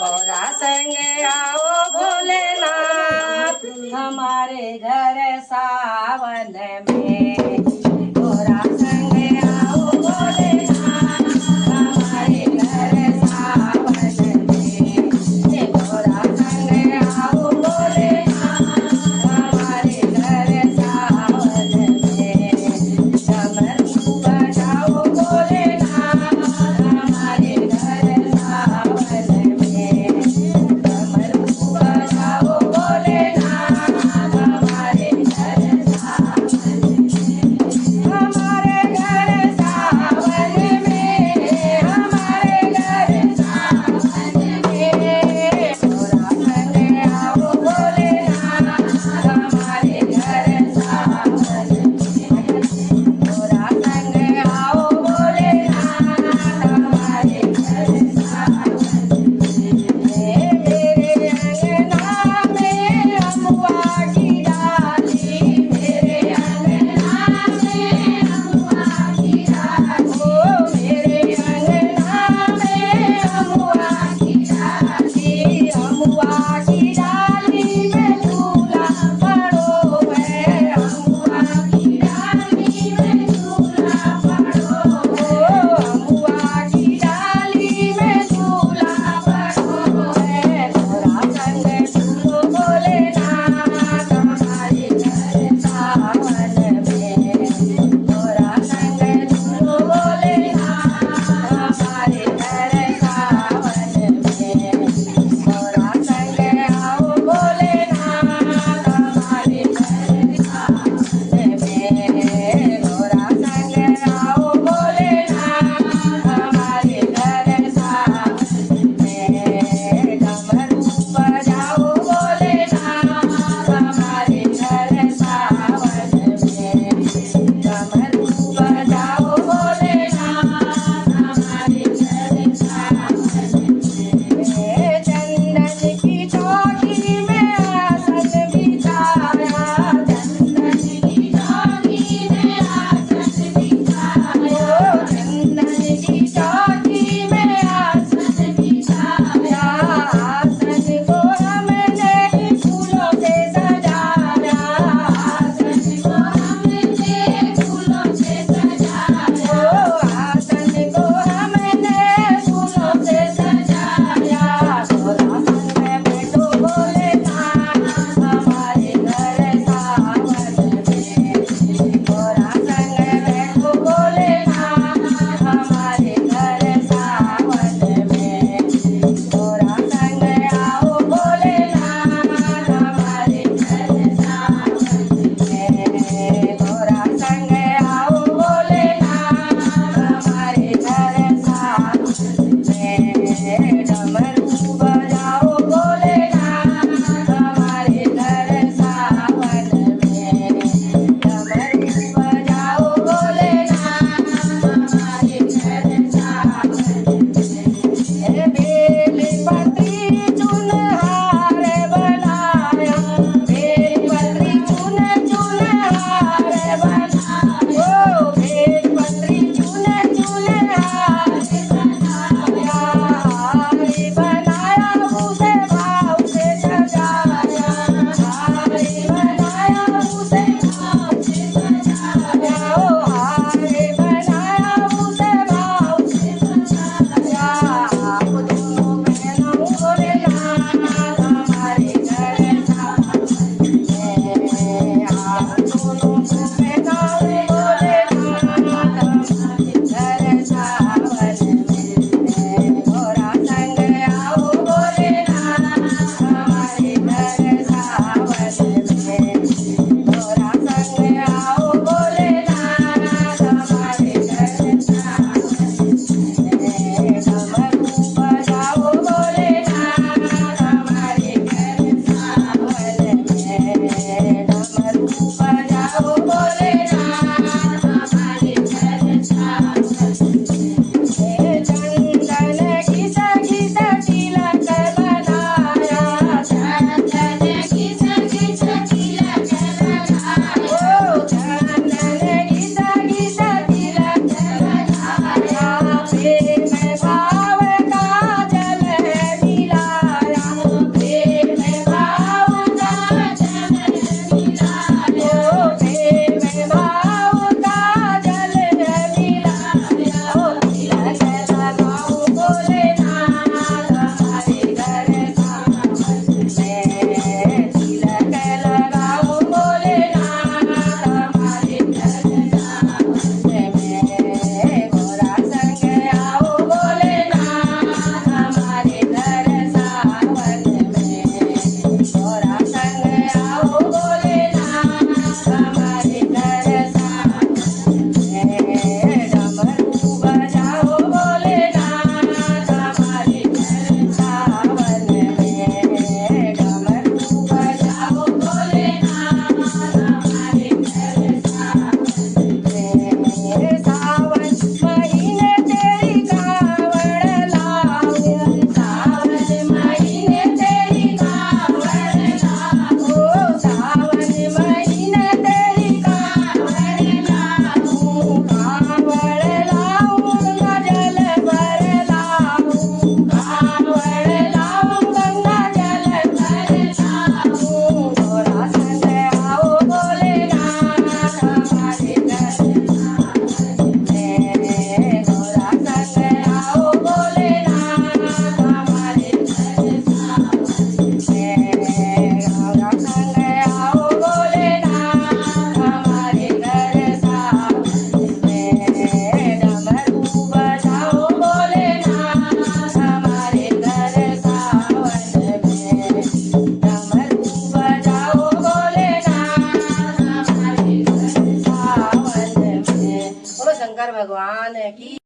गौरा संग आओ भोलेनाथ हमारे घर सावन में। गौरा संग आओ भोलेनाथ हमारे घर सावन में। गौरा संग आओ भोलेनाथ हमारे घर सावन में। डमरू बजाओ भोलेनाथ हमारे घर सावन में। डमरू बजाओ भोलेनाथ हमारे घर सावन में। हमारे घर सावन में। हमारे घर सावन में। गौरा संग आओ भोलेनाथ हमारे घर सावन में। गौरा संग आओ भोलेनाथ हमारे घर सावन में। मेरे अंगना में अमुआ की डाली। मेरे अंगना में अमुआ की डाली। ओ मेरे अंगना में अमुआ की डाली। अमुआ की डाली में झूला पड़ो है। अमुआ की डाली में झूला पड़ो। ओ अमुआ की डाली में झूला पड़ो है। गौरा संग झूलो भोलेनाथ हमारे घर सावन में। गौरा संग झूलो भोलेनाथ हमारे घर सावन में। गौरा संग आओ भोलेनाथ हमारे घर सावन में। गौरा संग आओ भोलेनाथ हमारे घर सावन में। डमरू बजाओ भोलेनाथ हमारे घर सावन में। डमरू बजाओ भोलेनाथ हमारे घर सावन में। चंदन की चौकी में आसन बिछाया। चंदन की चौकी में आसन बिछाया। चंदन की चौकी में आसन बिछाया। आसन को हमने फूलों से सजाया। आसन को हमने फूलों से सजाया। आसन को हमने फूलों से सजाया। गौरा संग बैठो भोलेनाथ हमारे घर सावन में। गौरा संग बैठो भोलेनाथ हमारे घर सावन में। गौरा संग आओ भोलेनाथ हमारे घर सावन में। गौरा संग आओ भोलेनाथ हमारे घर सावन में।